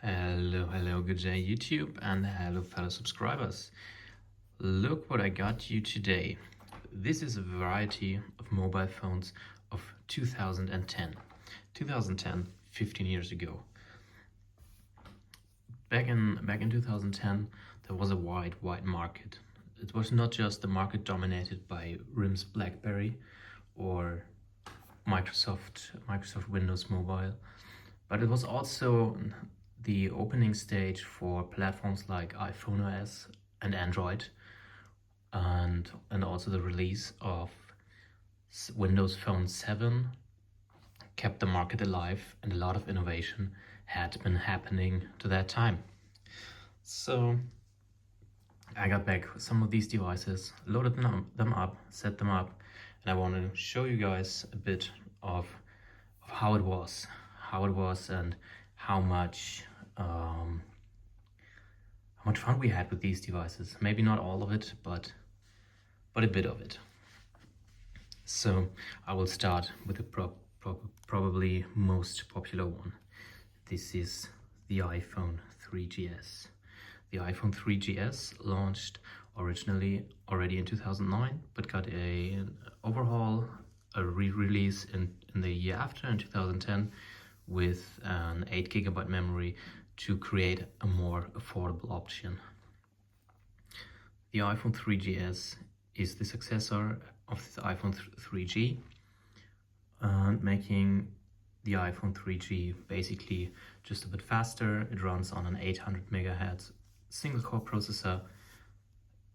Hello, good day YouTube, and hello fellow subscribers. Look what I got you today. This is a variety of mobile phones of 2010. 15 years ago. Back in 2010, there was a wide market. It was not just the market dominated by RIM's BlackBerry or Microsoft Windows Mobile, but it was also the opening stage for platforms like iPhone OS and Android, and also the release of Windows Phone 7 kept the market alive, and a lot of innovation had been happening to that time. So I got back some of these devices, loaded them up, set them up, and I want to show you guys a bit of how it was and how much fun we had with these devices. Maybe not all of it, but a bit of it. So I will start with the probably most popular one. This is the iPhone 3GS. The iPhone 3GS launched originally already in 2009, but got an overhaul, a re-release in the year after, in 2010, with an 8GB memory to create a more affordable option. The iPhone 3GS is the successor of the iPhone 3G, making the iPhone 3G basically just a bit faster. It runs on an 800 MHz single-core processor,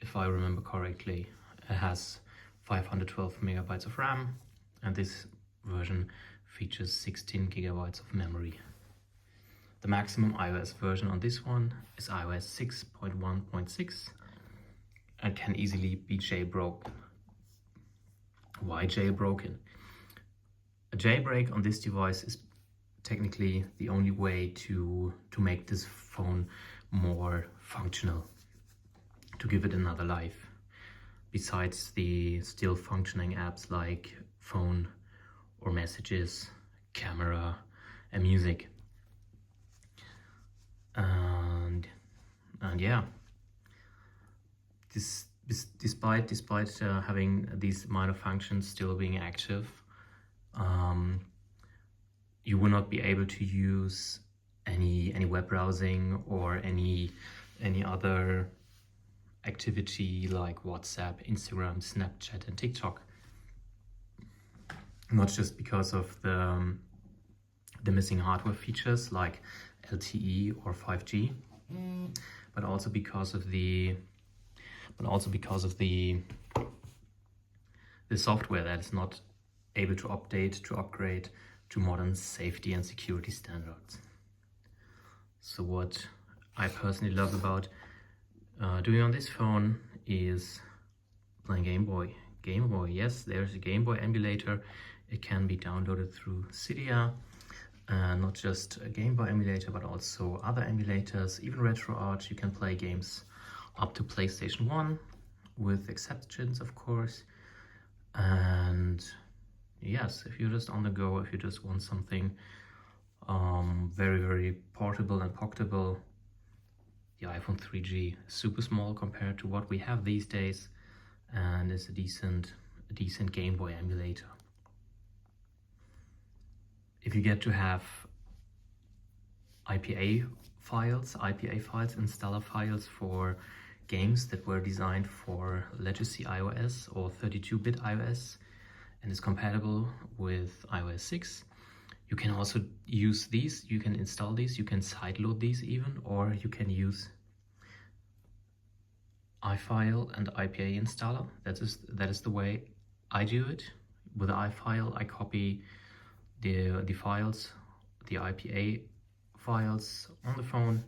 if I remember correctly. It has 512 MB of RAM, and this version features 16 GB of memory. The maximum iOS version on this one is iOS 6.1.6 and can easily be jailbroken. Why jailbroken? A jailbreak on this device is technically the only way to make this phone more functional, to give it another life, besides the still functioning apps like phone or messages, camera, and music. And yeah, despite having these minor functions still being active, you will not be able to use any web browsing or any other activity like WhatsApp, Instagram, Snapchat, and TikTok. Not just because of the missing hardware features like LTE or 5G, but also because of the software that is not able to upgrade to modern safety and security standards. So what I personally love about doing on this phone is playing Game Boy. Yes, there's a Game Boy emulator. It can be downloaded through Cydia. Not just a Game Boy emulator, but also other emulators, even RetroArch. You can play games up to PlayStation 1, with exceptions, of course. And yes, if you're just on the go, if you just want something very, very portable and pocketable, the iPhone 3G is super small compared to what we have these days, and is a decent Game Boy emulator. If you get to have IPA files, installer files for games that were designed for legacy iOS or 32-bit iOS and is compatible with iOS 6, you can also use these. You can install these, you can sideload these even, or you can use iFile and IPA installer. That is the way I do it. With iFile, I copy the files, the IPA files on the phone,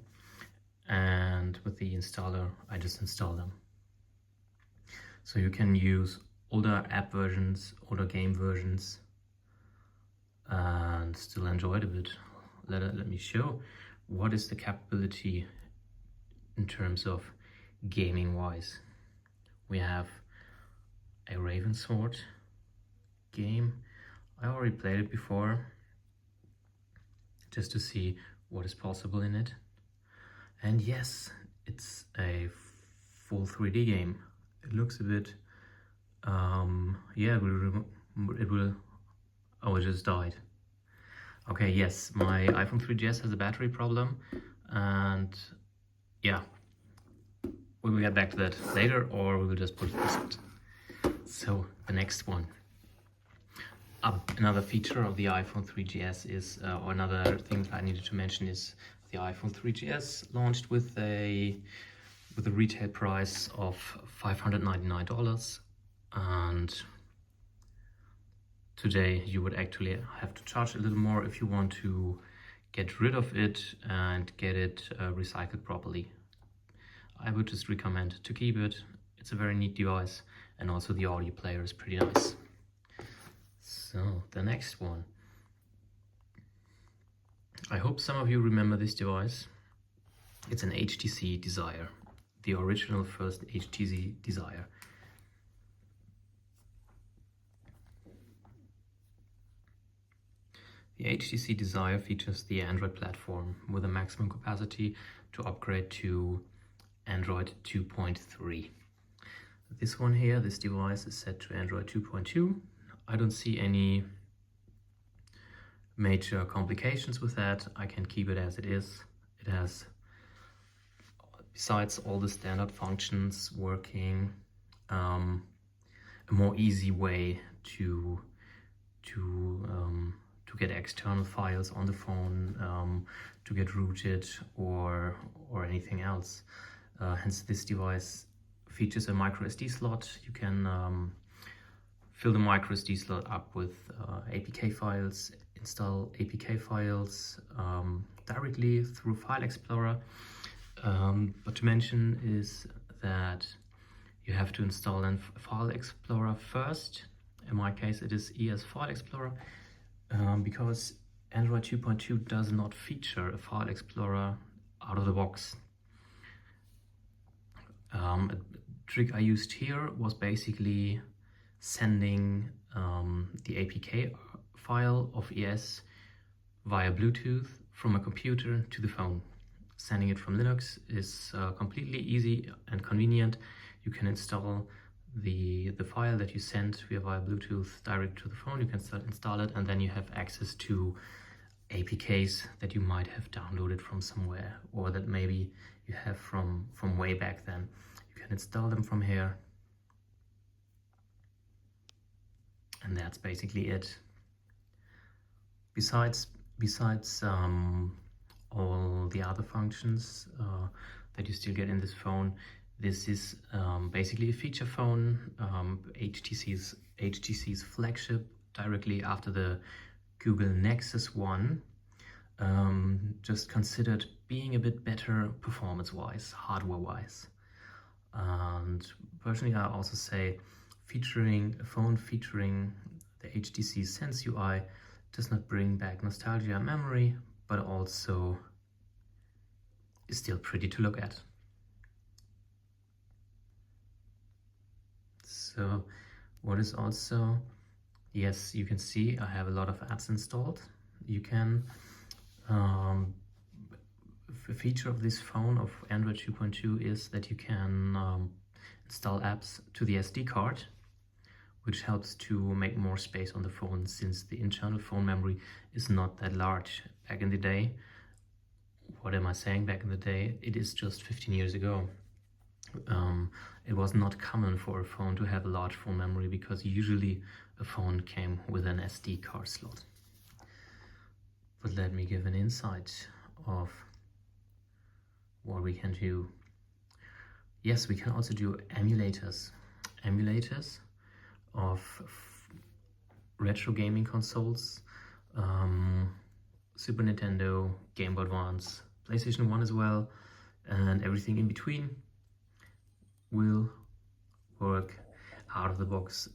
and with the installer, I just install them. So you can use older app versions, older game versions, and still enjoy it a bit. Let me show what is the capability in terms of gaming wise. We have a Raven Sword game. I already played it before, just to see what is possible in it. And yes, it's a full 3D game. It looks a bit, yeah, it will, oh, it just died. Okay, yes, my iPhone 3GS has a battery problem, and yeah, we will get back to that later, or we will just put it aside. So the next one. Another feature of the iPhone 3GS is, or another thing that I needed to mention is the iPhone 3GS launched with a retail price of $599, and today you would actually have to charge a little more if you want to get rid of it and get it recycled properly. I would just recommend to keep it. It's a very neat device, and also the audio player is pretty nice. So the next one. I hope some of you remember this device. It's an HTC Desire, the original first HTC Desire. The HTC Desire features the Android platform with a maximum capacity to upgrade to Android 2.3. This one here, this device is set to Android 2.2. I don't see any major complications with that. I can keep it as it is. It has, besides all the standard functions working, a more easy way to get external files on the phone, to get rooted or anything else. Hence this device features a micro SD slot. You can fill the micro SD slot up with APK files, install APK files directly through File Explorer. But to mention is that you have to install a File Explorer first. In my case, it is ES File Explorer, because Android 2.2 does not feature a File Explorer out of the box. A trick I used here was basically sending the APK file of ES via Bluetooth from a computer to the phone. Sending it from Linux is completely easy and convenient. You can install the file that you sent via Bluetooth direct to the phone. You can install it, and then you have access to APKs that you might have downloaded from somewhere, or that maybe you have from way back then. You can install them from here, and that's basically it. Besides all the other functions that you still get in this phone, this is basically a feature phone, HTC's flagship, directly after the Google Nexus One, just considered being a bit better performance-wise, hardware-wise. And personally, I also say a phone featuring the HTC Sense UI does not bring back nostalgia and memory, but also is still pretty to look at. So what is also, yes, you can see I have a lot of apps installed. You can, a feature of this phone of Android 2.2 is that you can install apps to the SD card, which helps to make more space on the phone, since the internal phone memory is not that large. Back in the day, what am I saying back in the day? It is just 15 years ago. It was not common for a phone to have a large phone memory, because usually a phone came with an SD card slot. But let me give an insight of what we can do. Yes, we can also do emulators of retro gaming consoles, Super Nintendo, Game Boy Advance, PlayStation 1 as well, and everything in between will work out of the box.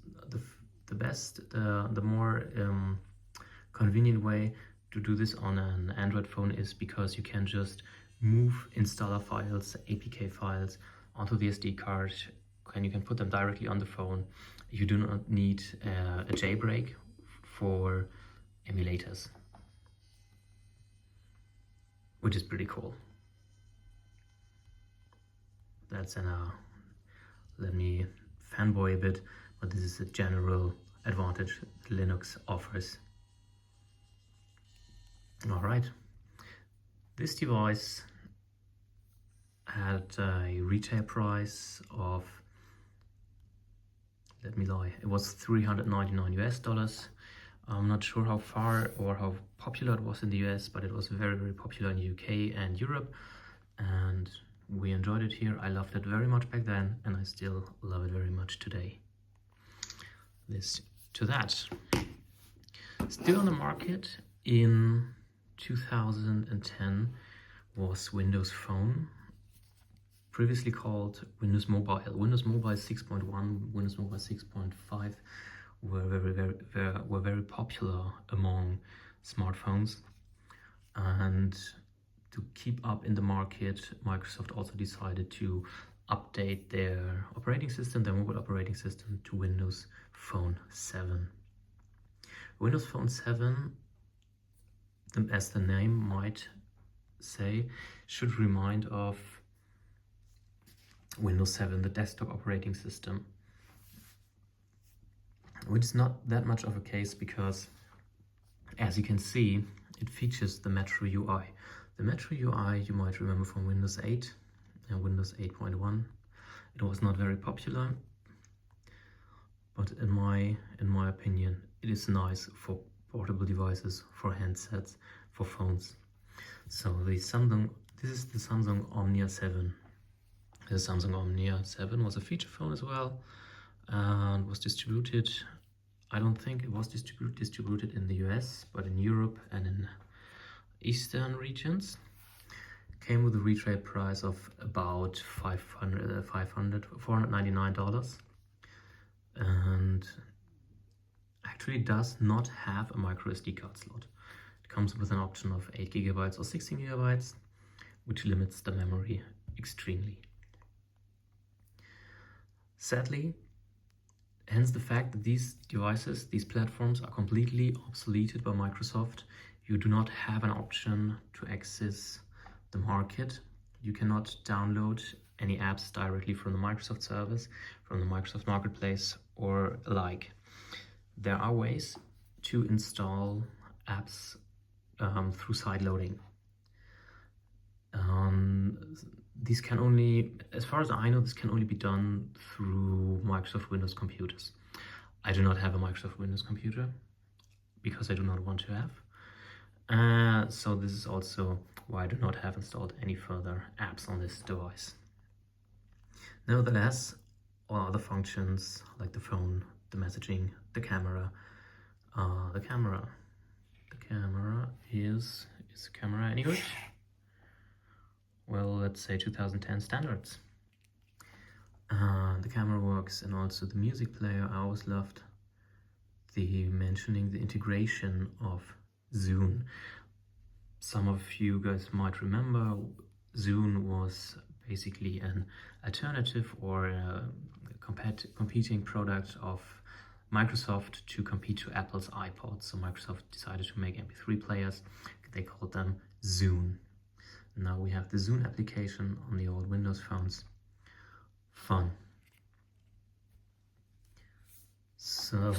The more convenient way to do this on an Android phone is because you can just move installer files, APK files onto the SD card, and you can put them directly on the phone. You do not need a jailbreak for emulators. which is pretty cool. That's let me fanboy a bit, but this is a general advantage Linux offers. All right, this device had a retail price of, let me lie, it was $399 US. I'm not sure how far or how popular it was in the US, but it was very, very popular in the UK and Europe, and we enjoyed it here. I loved it very much back then, and I still love it very much today. This to that. Still on the market in 2010 was Windows Phone, previously called Windows Mobile. Windows Mobile 6.1, Windows Mobile 6.5 were very popular among smartphones, and to keep up in the market, Microsoft also decided to update their operating system, their mobile operating system, to Windows Phone 7. Windows Phone 7, as the name might say, should remind of Windows 7, the desktop operating system, which is not that much of a case because, as you can see, it features the Metro UI. The Metro UI you might remember from Windows 8 and Windows 8.1. It was not very popular, but in my opinion, it is nice for portable devices, for handsets, for phones. So this is the Samsung Omnia 7. The Samsung Omnia 7 was a feature phone as well, and was distributed, I don't think it was distributed in the US, but in Europe and in Eastern regions. Came with a retail price of about $499, and actually does not have a micro SD card slot. It comes with an option of 8 GB or 16 GB, which limits the memory extremely. Sadly, hence the fact that these devices, these platforms, are completely obsoleted by Microsoft. You do not have an option to access the market. You cannot download any apps directly from the Microsoft service, from the Microsoft Marketplace or alike. There are ways to install apps through side loading. These can only, as far as I know, this can only be done through Microsoft Windows computers. I do not have a Microsoft Windows computer because I do not want to have. So this is also why I do not have installed any further apps on this device. Nevertheless, all other functions like the phone, the messaging, the camera, is the camera any good? Well, let's say 2010 standards. The camera works, and also the music player. I always loved the integration of Zune. Some of you guys might remember Zune was basically an alternative or a competing product of Microsoft to compete to Apple's iPod. So Microsoft decided to make MP3 players. They called them Zune. Now we have the Zune application on the old Windows phones. Fun. So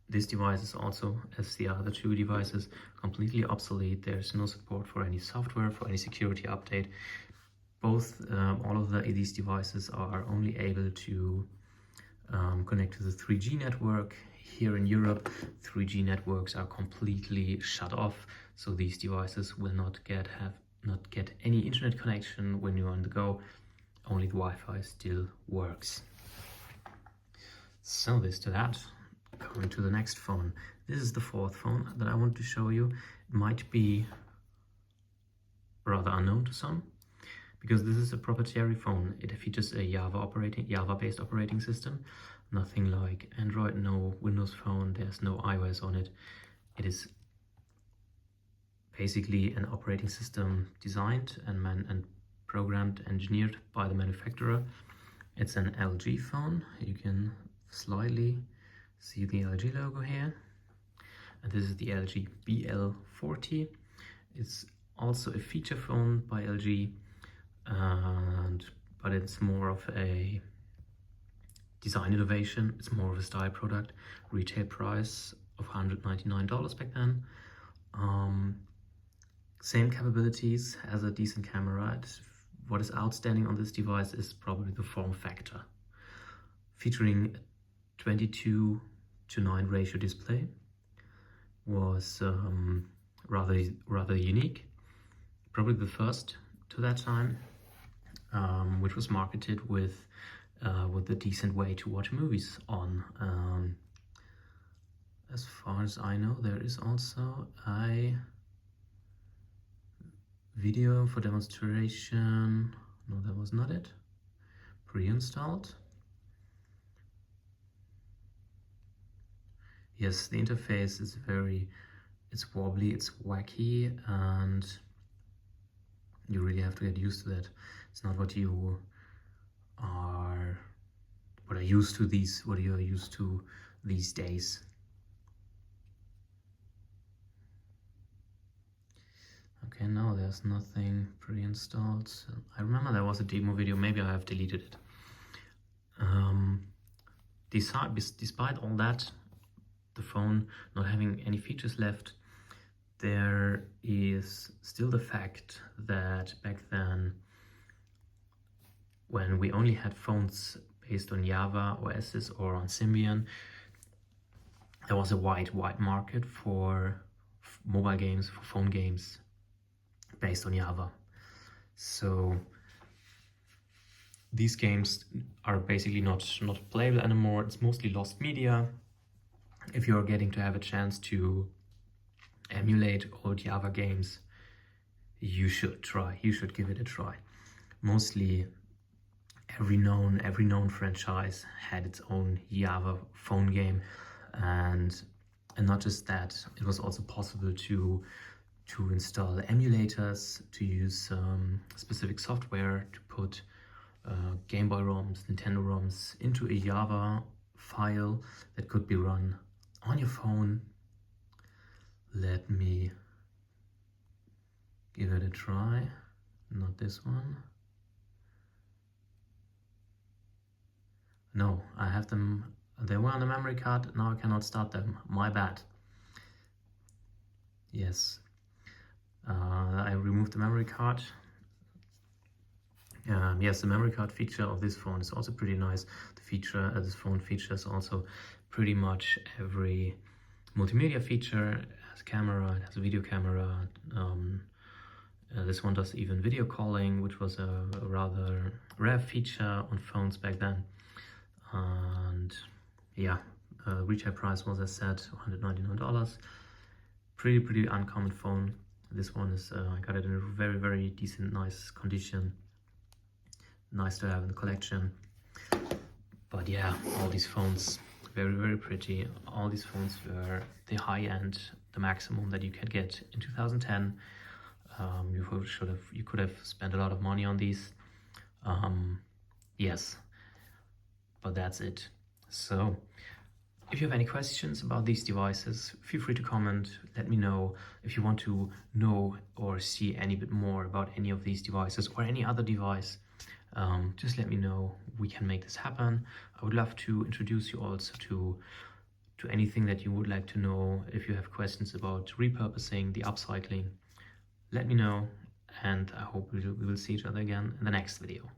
this device is also, as the other two devices, completely obsolete. There's no support for any software, for any security update. All of these devices are only able to connect to the 3G network. Here in Europe, 3G networks are completely shut off, so these devices will not get any internet connection when you're on the go. Only the Wi-Fi still works. So this to that. Coming to the next phone. This is the fourth phone that I want to show you. It might be rather unknown to some, because this is a proprietary phone. It features a Java-based operating system. Nothing like Android, no Windows Phone, there's no iOS on it. It is basically an operating system designed and programmed, engineered by the manufacturer. It's an LG phone. You can slightly see the LG logo here. And this is the LG BL40. It's also a feature phone by LG, but it's more of a design innovation. It's more of a style product. Retail price of $199 back then. Same capabilities, has a decent camera. What is outstanding on this device is probably the form factor. Featuring a 22:9 ratio display, was rather unique. Probably the first to that time, which was marketed with a decent way to watch movies on. As far as I know, there is also a video for demonstration. No, that was not it. Pre-installed. Yes, the interface is it's wobbly, it's wacky, and you really have to get used to that. It's not what you are used to these days. Okay, no, there's nothing pre-installed. I remember there was a demo video, maybe I have deleted it. Despite all that, the phone not having any features left, there is still the fact that back then, when we only had phones based on Java OSs or on Symbian, there was a wide market for mobile games, for phone games based on Java. So these games are basically not playable anymore. It's mostly lost media. If you're getting to have a chance to emulate old Java games, you should give it a try. Mostly every known franchise had its own Java phone game, and not just that, it was also possible to install emulators, to use specific software to put Game Boy ROMs, Nintendo ROMs into a Java file that could be run on your phone. Let me give it a try. Not this one. No, I have them. They were on the memory card. Now I cannot start them. My bad. Yes. I removed the memory card. Yes, the memory card feature of this phone is also pretty nice. This phone features also pretty much every multimedia feature. It has a camera, it has a video camera. This one does even video calling, which was a rather rare feature on phones back then. And yeah, retail price was, as said, $199. Pretty uncommon phone. This one is, I got it in a very decent, nice condition. Nice to have in the collection. But yeah, all these phones, very pretty. All these phones were the high end, the maximum that you could get in 2010. You could have spent a lot of money on these. Yes, but that's it. So if you have any questions about these devices, feel free to comment. Let me know. If you want to know or see any bit more about any of these devices or any other device, just let me know. We can make this happen. I would love to introduce you also to anything that you would like to know. If you have questions about repurposing, the upcycling, let me know, and I hope we will see each other again in the next video.